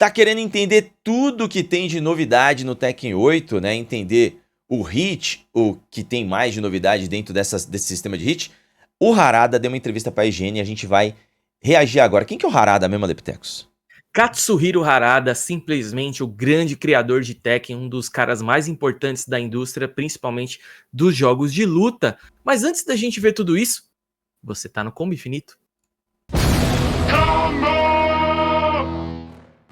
Tá querendo entender tudo que tem de novidade no Tekken 8, né? Entender o hit, o que tem mais de novidade dentro desse sistema de hit? O Harada deu uma entrevista pra IGN e a gente vai reagir agora. Quem que é o Harada mesmo, Adeptecos? Katsuhiro Harada, simplesmente o grande criador de Tekken, um dos caras mais importantes da indústria, principalmente dos jogos de luta. Mas antes da gente ver tudo isso, você tá no Combo Infinito?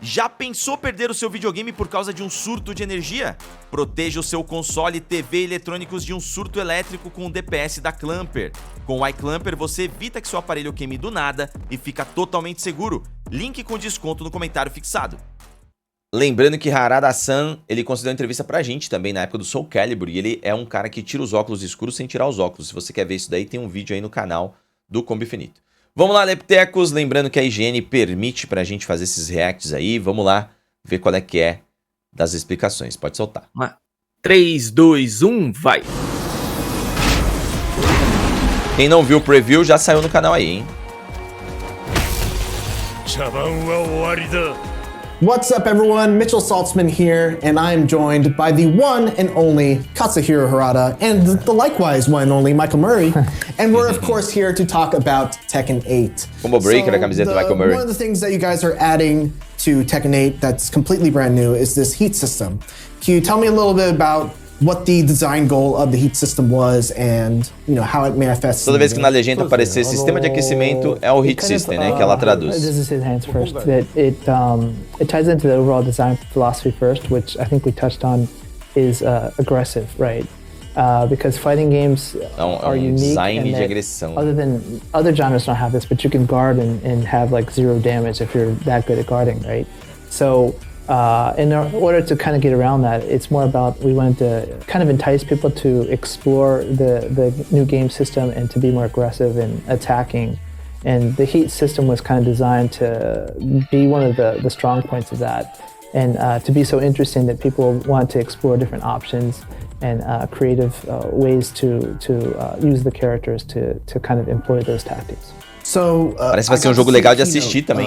Já pensou perder o seu videogame por causa de um surto de energia? Proteja o seu console, TV e eletrônicos de um surto elétrico com o DPS da Clamper. Com o iClamper você evita que seu aparelho queime do nada e fica totalmente seguro. Link com desconto no comentário fixado. Lembrando que Harada-san, ele concedeu entrevista pra gente também na época do Soul Calibur, e ele é um cara que tira os óculos escuros sem tirar os óculos. Se você quer ver isso daí, tem um vídeo aí no canal do Combo Infinito. Vamos lá, Leptecos, lembrando que a IGN permite pra gente fazer esses reacts aí. Vamos lá ver qual é que é das explicações. Pode soltar. 3, 2, 1, vai! Quem não viu o preview já saiu no canal aí, hein? What's up, everyone? Mitchell Saltzman here, and I am joined by the one and only Katsuhiro Harada and the likewise one and only Michael Murray. And we're, of course, here to talk about Tekken 8. Combo Breaker, a camiseta do Michael Murray. One of the things that you guys are adding to Tekken 8 that's completely brand new is this heat system. Can you tell me a little bit about what the design goal of the heat system was and, you know, how it manifests? Toda vez que na legenda aparecer sistema de aquecimento é o heat system, né, que ela traduz. This is his hands first. That it ties into the overall design philosophy first, which I think we touched on is aggressive, right? Because fighting games are unique. Design de agressão. Other genres don't have this, but you can guard and have like 0 damage if you're that good at guarding, right? So in order to kind of get around that, it's more about we wanted to kind of entice people to explore the new game system and to be more aggressive in attacking. And the heat system was kind of designed to be one of the strong points of that, and to be so interesting that people want to explore different options and creative ways to use the characters to kind of employ those tactics. So parece que vai ser um jogo legal de assistir também.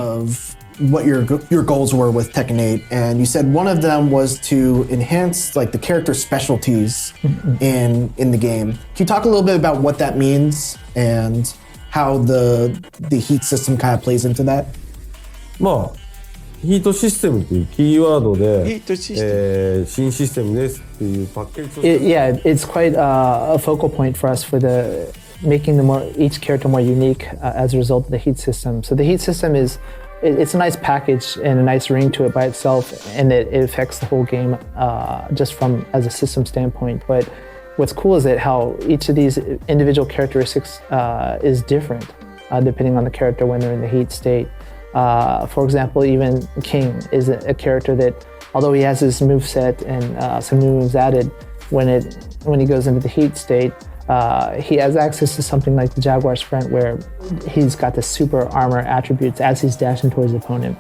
What your goals were with Tekken 8, and you said one of them was to enhance like the character specialties in the game. Can you talk a little bit about what that means and how the heat system kind of plays into that? まあヒートシステムというキーワードで、新システムですっていうパッケージとして。Yeah, it's quite a focal point for us for the making each character more unique as a result of the heat system. So the heat system it's a nice package and a nice ring to it by itself, and it affects the whole game just from as a system standpoint. But what's cool is that how each of these individual characteristics is different depending on the character when they're in the heat state. For example, even King is a character that, although he has his moveset and some new moves added, when he goes into the heat state, he has access to something like the Jaguar Sprint, where he's got the super armor attributes as he's dashing towards the opponent.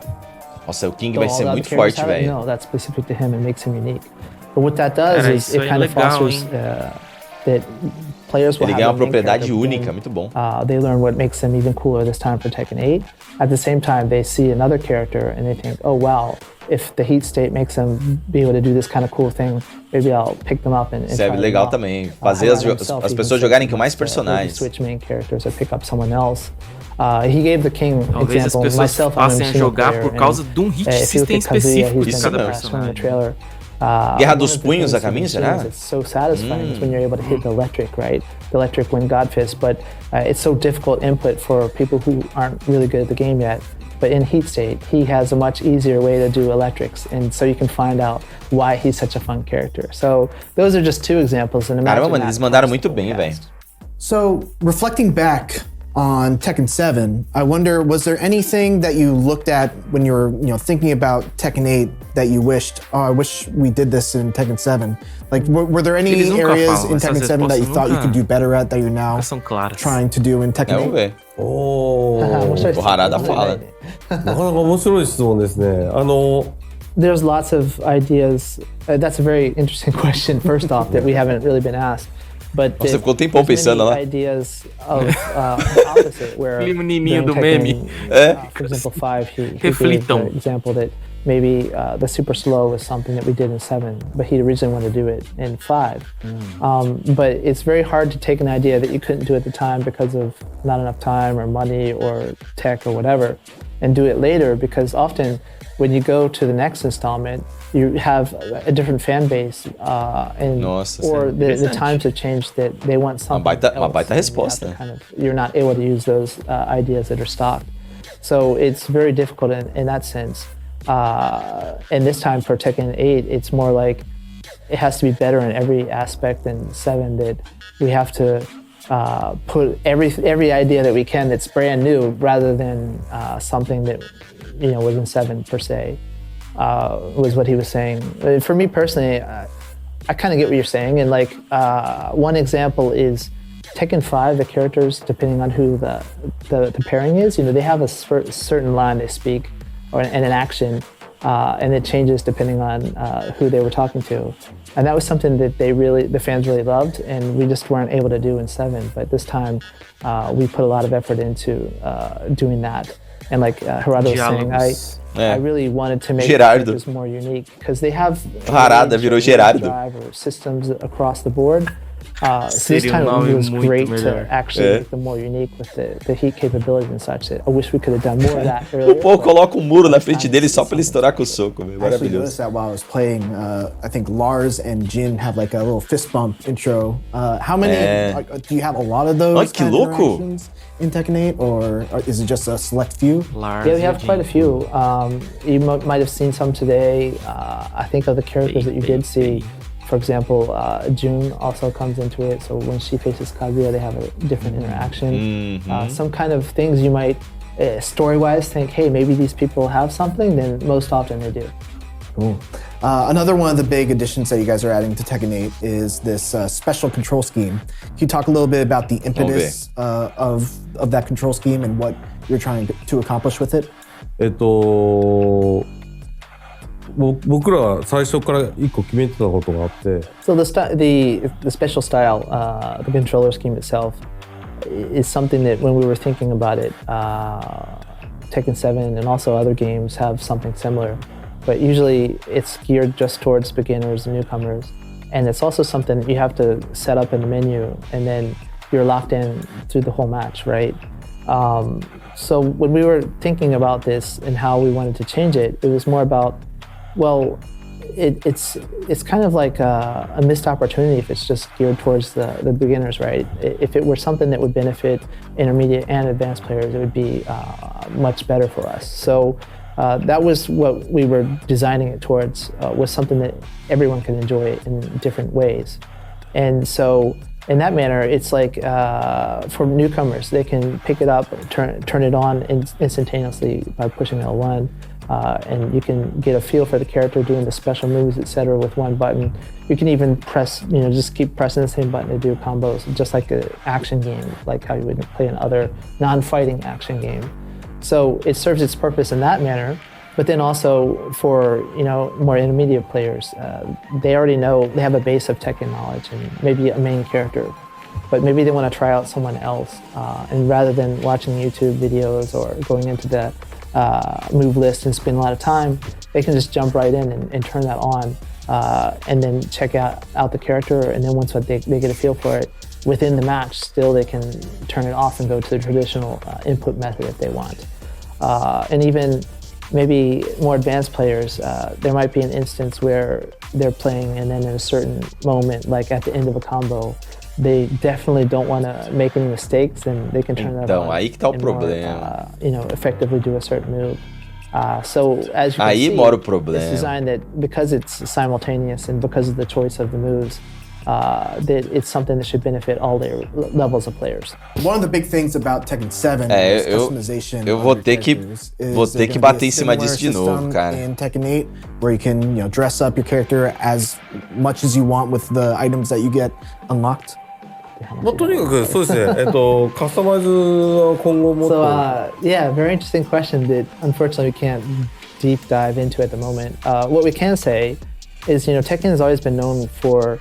Nossa, o King vai ser muito forte, velho. No, that's specific to him and makes him unique. But what that does is it kind of fosters that players will Ele ganha uma propriedade única, muito bom. They learn what makes them even cooler this time for Tekken 8. At the same time, they see another character and they think, oh wow, if the heat state makes them be able to do this kind of cool thing, maybe I'll pick them up and isso é legal também, fazer as pessoas jogarem com mais personagens. Switch main characters or pick up someone else. He gave the King talvez example. As pessoas passem a jogar por causa de hit system específico de cada personagem. Guerra dos Punhos a caminho, será? It's so satisfying when you're able to hit the electric, right? The electric when God Fist, but it's so difficult input for people who aren't really good at the game yet. But in Heat State, he has a much easier way to do electrics, and so you can find out why he's such a fun character. So those are just 2 examples. And caramba, mano, eles mandaram muito bem, velho. So reflecting back on Tekken 7, I wonder, was there anything that you looked at when you were, thinking about Tekken 8 that you wished, oh, I wish we did this in Tekken 7? Like, were there any areas in Tekken 7 that you thought you could do better at that you're now trying to do in Tekken 8? おHarada fala. なかなか面白い質問ですね。There's lots of ideas. That's a very interesting question, first off, that we haven't really been asked. But você ficou um tempão pensando lá. Ideas of the opposite, where menininho do meme. For example, 5, he gave the example that maybe the super slow is something that we did in 7, but he originally wanted to do it in 5. But it's very hard to take an idea that you couldn't do at the time because of not enough time or money or tech or whatever, and do it later, because often when you go to the next installment, you have a different fan base, and Nossa, or the interessante. times have changed that they want something baita else, and you have resposta. to you're not able to use those ideas that are stocked. So it's very difficult in that sense. And this time for Tekken 8, it's more like it has to be better in every aspect than 7, that we have to put every idea that we can that's brand new, rather than something that was in 7 per se, was what he was saying. For me personally, I kind of get what you're saying, and like one example is Tekken 5, the characters, depending on who the pairing is, they have a certain line they speak, and an action, and it changes depending on who they were talking to. And that was something that the fans really loved, and we just weren't able to do in 7. But this time, we put a lot of effort into doing that. And like Harada was saying, Diálogos. I really wanted to make Gerardo. it more unique, because they have Harada virou Gerardo. drive or systems across the board. So this Seria time nome it was muito great melhor. to actually É. make them more unique with the heat capabilities and such. I wish we could have done more of that earlier. O Paul coloca um muro na frente dele só pra ele estourar com o soco, velho. I actually Maravilhoso. noticed that while I was playing. I think Lars and Jin have like a little fist bump intro. How many? Do you have a lot of those Ai, que kind of louco. interactions in Tekken 8, or is it just a select few? Lars Yeah, we have e quite a Jin. few. You might have seen some today. I think of the characters that you did see. For example, June also comes into it. So when she faces Kaguya, they have a different interaction. Some kind of things you might, story-wise, think, hey, maybe these people have something. Then most often they do. Cool. Another one of the big additions that you guys are adding to Tekken 8 is this special control scheme. Can you talk a little bit about the impetus of that control scheme and what you're trying to accomplish with it? 僕らは最初から一個決めてたことがあって、 So the special style, the controller scheme itself, is something that when we were thinking about it, Tekken 7 and also other games have something similar, but usually it's geared just towards beginners and newcomers, and it's also something you have to set up in the menu, and then you're locked in through the whole match, right? So when we were thinking about this and how we wanted to change it, it was more about, well, it's kind of like a missed opportunity if it's just geared towards the beginners, right? If it were something that would benefit intermediate and advanced players, it would be much better for us. So that was what we were designing it towards, was something that everyone can enjoy in different ways. And so in that manner, it's like for newcomers, they can pick it up, turn it on instantaneously by pushing L1. And you can get a feel for the character doing the special moves, etc. with one button. You can even press, just keep pressing the same button to do combos, just like an action game, like how you would play another non-fighting action game. So it serves its purpose in that manner. But then also for more intermediate players, they already know, they have a base of Tekken knowledge and maybe a main character, but maybe they want to try out someone else. And rather than watching YouTube videos or going into the move list and spend a lot of time, they can just jump right in and turn that on, and then check out the character, and then once they get a feel for it within the match, still they can turn it off and go to the traditional input method if they want. And even maybe more advanced players, there might be an instance where they're playing and then in a certain moment, like at the end of a combo, they definitely don't want to make any mistakes, and they can turn that Então, on aí que tá o and more, problema. Effectively do a certain move. So as you can Aí see, mora o problema. it's designed that because it's simultaneous and because of the choice of the moves, that it's something that should benefit all their levels of players. One of the big things about Tekken 7 É, is customization. eu of vou your ter que- characters. Is vou there ter que gonna be bater a em cima similar disso de novo, system cara. In Tekken 8, where you can dress up your character as much as you want with the items that you get unlocked. まあ、とにかくそうですね、カスタマイズは今後もっ So と、 yeah, very interesting question that unfortunately we can't deep dive into at the moment. What we can say is, Tekken has always been known for,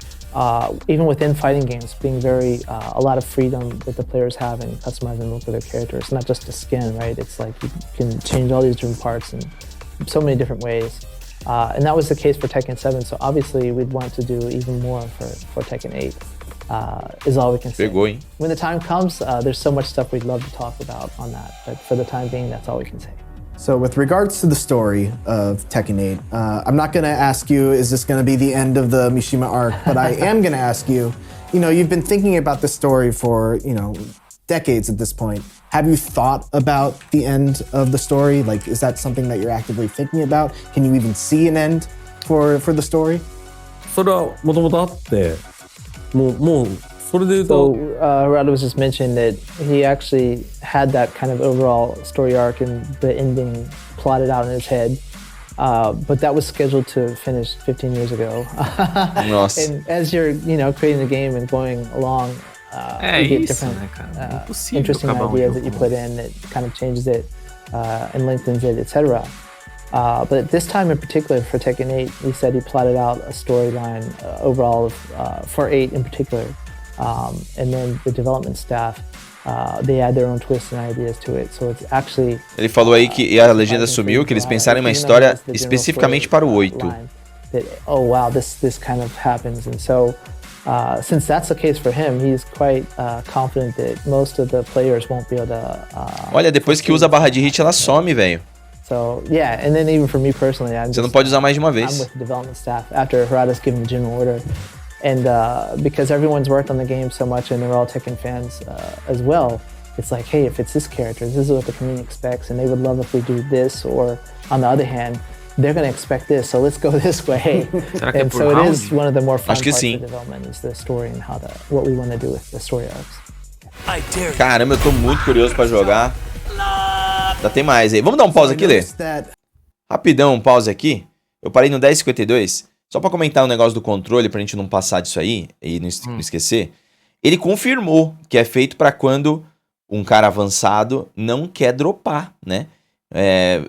even within fighting games, being very a lot of freedom that the players have in customizing the look of their characters. Not just the skin, right? It's like you can change all these different parts and so many different ways. And that was the case for Tekken 7, so obviously we'd want to do even more for Tekken 8, is all we can say. Pegou, hein? When the time comes, there's so much stuff we'd love to talk about on that, but for the time being, that's all we can say. So with regards to the story of Tekken 8, I'm not going to ask you, is this going to be the end of the Mishima arc? But I am going to ask you, you've been thinking about this story for, decades at this point. Have you thought about the end of the story? Like, is that something that you're actively thinking about? Can you even see an end for the story? それはもともとあって、もうそれで言うと、 So Harada was just mentioning that he actually had that kind of overall story arc and the ending plotted out in his head. But that was scheduled to finish 15 years ago. Nossa. And as you're, creating the game and going along, you get isso, different né, cara? Impossível interesting acabar ideas jogo that you com put in that kind of changes it and lengthens it, etc. But this time in particular for Tekken 8, he said he plotted out a storyline overall for 8 in particular. And then the development staff, they add their own twists and ideas to it. So it's actually. Ele falou aí que a legenda sumiu, que eles pensaram em uma história especificamente para o 8. That, oh wow, this kind of happens. And so since that's the case for him, he's quite confident that most of the players won't be able to. Olha, depois que usa a barra de hit, ela some, velho. So yeah, and then even for me personally, Você não pode usar mais de uma I'm vez. with the development staff after Harada's given the general order. And because everyone's worked on the game so much and they're all Tekken fans as well, it's like, hey, if it's this character, this is what the community expects, and they would love if we do this, or on the other hand, they're going to expect this, so let's go this way. Será que é And por so it round? is one of the more fun Acho que parts sim. of the development is the story and what we want to do with the story arcs. Caramba, eu tô muito curioso pra jogar. Ainda tem mais aí. Vamos dar um pause aqui, Lê? Rapidão, um pause aqui. Eu parei no 10:52. Só pra comentar um negócio do controle, pra gente não passar disso aí e não esquecer. Ele confirmou que é feito pra quando um cara avançado não quer dropar, né?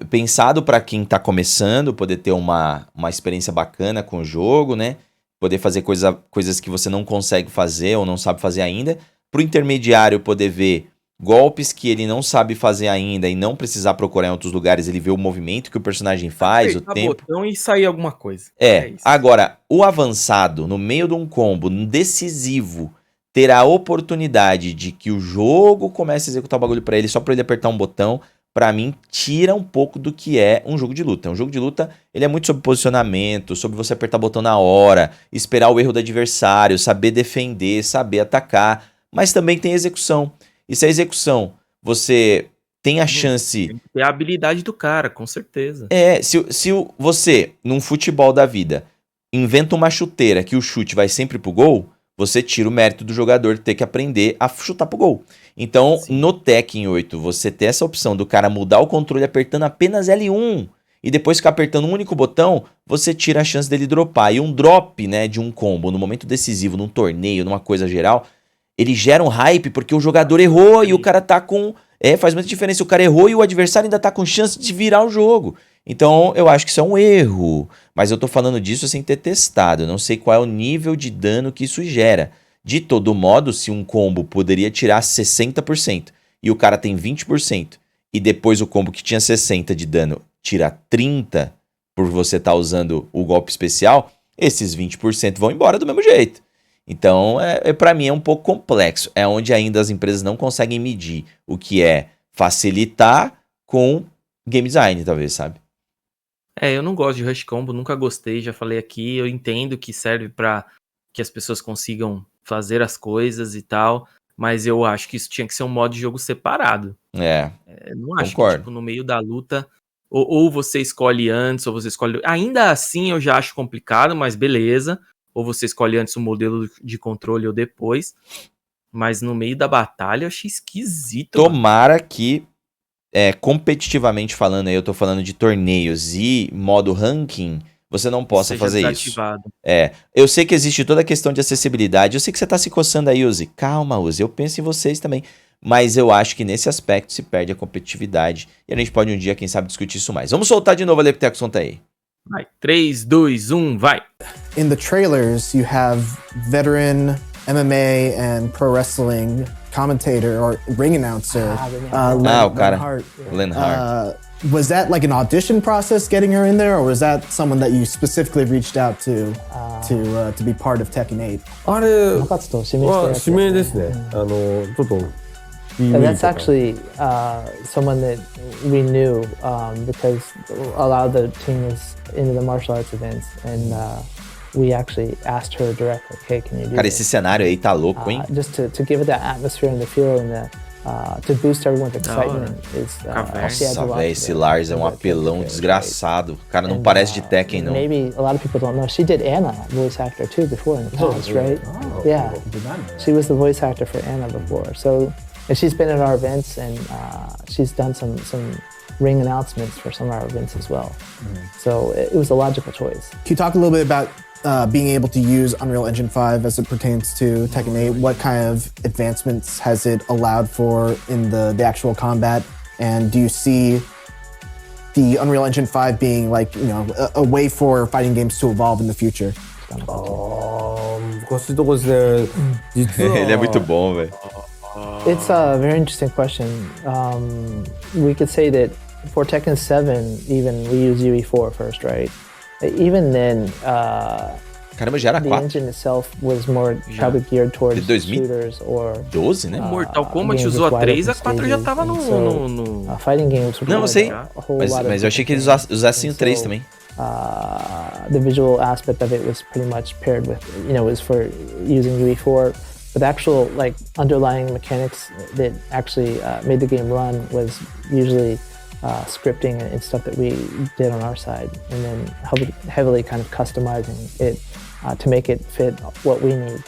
Pensado pra quem tá começando, poder ter uma experiência bacana com o jogo, né? Poder fazer coisas que você não consegue fazer ou não sabe fazer ainda. Pro intermediário poder ver golpes que ele não sabe fazer ainda e não precisar procurar em outros lugares, ele vê o movimento que o personagem faz, o tempo. Botão e sair alguma coisa. Isso. Agora, o avançado, no meio de um combo decisivo, ter a oportunidade de que o jogo comece a executar o bagulho pra ele, só pra ele apertar um botão, pra mim, tira um pouco do que é um jogo de luta. Um jogo de luta, ele é muito sobre posicionamento, sobre você apertar o botão na hora, esperar o erro do adversário, saber defender, saber atacar, mas também tem execução. E se a execução, você tem a chance... Tem que ter a habilidade do cara, com certeza. Se você, num futebol da vida, inventa uma chuteira que o chute vai sempre pro gol, você tira o mérito do jogador ter que aprender a chutar pro gol. Então, no Tekken 8, você ter essa opção do cara mudar o controle apertando apenas L1 e depois ficar apertando um único botão, você tira a chance dele dropar. E um drop, né, de um combo no momento decisivo, num torneio, numa coisa geral... Ele gera um hype porque o jogador errou e o cara tá com... faz muita diferença. O cara errou e o adversário ainda tá com chance de virar o jogo. Então, eu acho que isso é um erro. Mas eu tô falando disso sem ter testado. Eu não sei qual é o nível de dano que isso gera. De todo modo, se um combo poderia tirar 60% e o cara tem 20%, e depois o combo que tinha 60% de dano tira 30% por você tá usando o golpe especial, esses 20% vão embora do mesmo jeito. Então, para mim é um pouco complexo. É onde ainda as empresas não conseguem medir o que é facilitar com game design, talvez, sabe? Eu não gosto de Rush Combo, nunca gostei, já falei aqui. Eu entendo que serve para que as pessoas consigam fazer as coisas e tal, mas eu acho que isso tinha que ser um modo de jogo separado. Não acho concordo. que, tipo, no meio da luta, ou você escolhe antes, ou você escolhe... Ainda assim eu já acho complicado, mas beleza. Ou você escolhe antes o modelo de controle ou depois. Mas no meio da batalha eu achei esquisito. Tomara que, competitivamente falando, aí eu tô falando de torneios e modo ranking, você não possa fazer isso. Eu sei que existe toda a questão de acessibilidade. Eu sei que você tá se coçando aí, Uzi. Calma, Uzi, eu penso em vocês também. Mas eu acho que nesse aspecto se perde a competitividade. E a gente pode um dia, quem sabe, discutir isso mais. Vamos soltar de novo a Lepteco, conta aí. Vai, 3, 2, 1, vai! In the trailers, you have veteran MMA and pro wrestling commentator or ring announcer, o cara, Len Hart, Len Hart. was that like an audition process getting her in there, or was that someone that you specifically reached out to be part of Tekken 8? あれ中津と指名したはやつ指名ですね。ちょっと And that's actually someone that we knew because a lot of the team was into the martial arts events, and we actually asked her directly, "Hey, can you do Cara, this?" esse cenário aí tá louco, hein? Just to give it that atmosphere and the feel and to boost everyone's excitement is she adds a Nossa, lot velho, to esse the- Lars é to um the apelão character, desgraçado. O cara não And, parece de Tekken, não. Maybe a lot of people don't know she did Anna voice actor too before in the past, right? Yeah, she was the voice actor for Anna before. So, and she's been at our events and she's done some ring announcements for some of our events as well. So it was a logical choice. Can you talk a little bit about being able to use Unreal Engine 5 as it pertains to Tekken 8? What kind of advancements has it allowed for in the actual combat? And do you see the Unreal Engine 5 being like, a way for fighting games to evolve in the future? 難しいとこですね。実は Ele é muito bom, velho. It's a very interesting question. We could say that for Tekken 7, even we use UE4 first, right? Even then, Caramba, já era the 4. engine itself was more probably geared towards De 2000? shooters or 12, né? Mortal Kombat games usou with a wide 3, a open 4 já stages. tava And so, no... fighting games Não, eu sei. required a whole lot of Mas eu achei que eles different usassem o things. 3 So, também. The visual aspect of it was pretty much paired with, was for using UE4. But the actual underlying mechanics that actually made the game run was usually scripting and stuff that we did on our side, and then heavily kind of customizing it to make it fit what we need.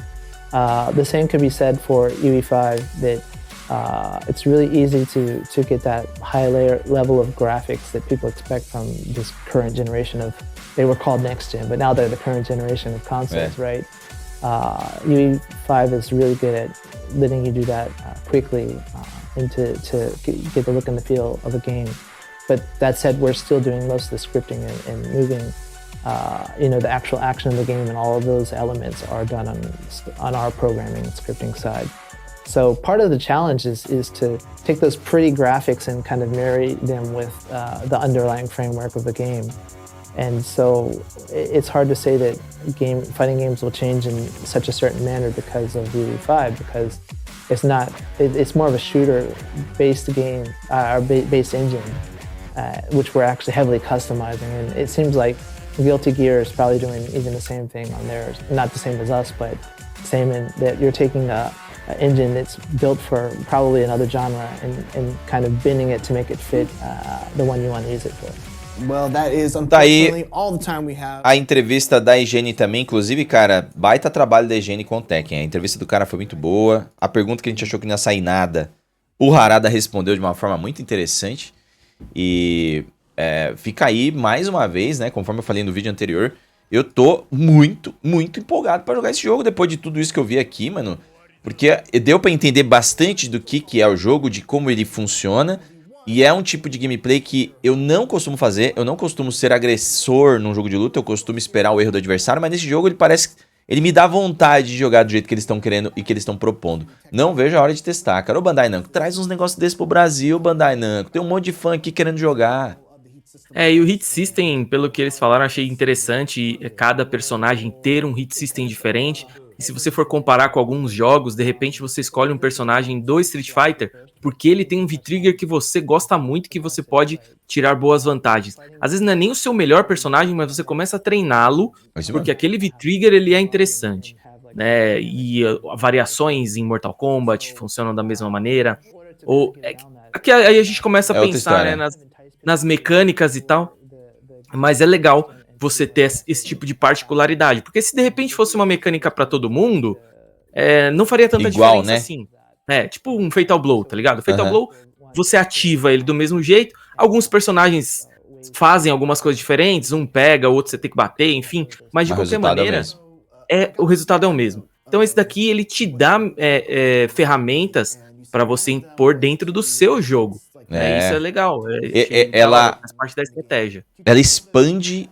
The same could be said for UE5, that it's really easy to get that high level of graphics that people expect from this current generation of, they were called next gen, but now they're the current generation of consoles, Yeah. right? UE5 is really good at letting you do that quickly and to get the look and the feel of a game. But that said, we're still doing most of the scripting and moving, the actual action of the game, and all of those elements are done on our programming and scripting side. So part of the challenge is to take those pretty graphics and kind of marry them with the underlying framework of the game. And so it's hard to say that fighting games will change in such a certain manner because of UE5, because it's more of a shooter-based game, or based engine, which we're actually heavily customizing. And it seems like Guilty Gear is probably doing even the same thing on theirs. Not the same as us, but same in that you're taking an engine that's built for probably another genre and kind of bending it to make it fit the one you want to use it for. Well, that is Daí- unfortunately all the time we have. A entrevista da Higiene também, inclusive, cara, baita trabalho da Higiene com o Tekken. A entrevista do cara foi muito boa. A pergunta que a gente achou que não ia sair nada, o Harada respondeu de uma forma muito interessante. E fica aí, mais uma vez, né, conforme eu falei no vídeo anterior, eu tô muito, muito empolgado pra jogar esse jogo depois de tudo isso que eu vi aqui, mano. Porque deu pra entender bastante do que é o jogo, de como ele funciona. E é um tipo de gameplay que eu não costumo fazer. Eu não costumo ser agressor num jogo de luta. Eu costumo esperar o erro do adversário. Mas nesse jogo ele parece... Ele me dá vontade de jogar do jeito que eles estão querendo e que eles estão propondo. Não vejo a hora de testar, cara. Ô Bandai Namco, traz uns negócios desses pro Brasil, Bandai Namco. Tem um monte de fã aqui querendo jogar. E o hit system, pelo que eles falaram, achei interessante cada personagem ter um hit system diferente. E se você for comparar com alguns jogos, de repente você escolhe um personagem do Street Fighter porque ele tem um V-Trigger que você gosta muito, que você pode tirar boas vantagens. Às vezes não é nem o seu melhor personagem, mas você começa a treiná-lo porque aquele V-Trigger ele é interessante, né? E variações em Mortal Kombat funcionam da mesma maneira. Aqui aí a gente começa a outra pensar, história. né, nas mecânicas e tal, mas é legal você ter esse tipo de particularidade, porque se de repente fosse uma mecânica pra todo mundo, não faria tanta Igual, diferença né? assim. Tipo um Fatal Blow, tá ligado? Fatal Aham. Blow, você ativa ele do mesmo jeito, alguns personagens fazem algumas coisas diferentes, um pega, o outro você tem que bater, enfim, mas de Mas o qualquer resultado é o maneira, mesmo. o resultado é o mesmo. Então esse daqui, ele te dá ferramentas pra você impor dentro do seu jogo. Isso é legal. Ela- faz parte da estratégia. Ela expande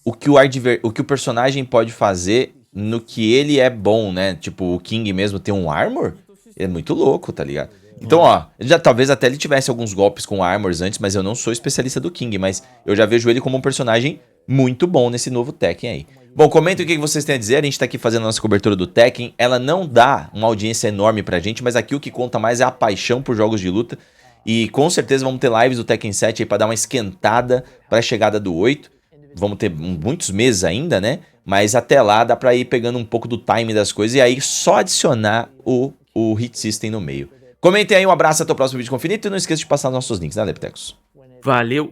o que o personagem pode fazer no que ele é bom, né? Tipo, o King mesmo tem um armor. É muito louco, tá ligado? Então, ó, talvez até ele tivesse alguns golpes com Armors antes, mas eu não sou especialista do King, mas eu já vejo ele como um personagem muito bom nesse novo Tekken aí. Bom, comentem o que vocês têm a dizer, a gente tá aqui fazendo a nossa cobertura do Tekken, ela não dá uma audiência enorme pra gente, mas aqui o que conta mais é a paixão por jogos de luta, e com certeza vamos ter lives do Tekken 7 aí pra dar uma esquentada pra chegada do 8, vamos ter muitos meses ainda, né, mas até lá dá pra ir pegando um pouco do time das coisas, e aí só adicionar o Hit System no meio. Comentem aí, um abraço, até o próximo vídeo com o Finito, e não esqueça de passar nossos links, né, Leptecos? Valeu!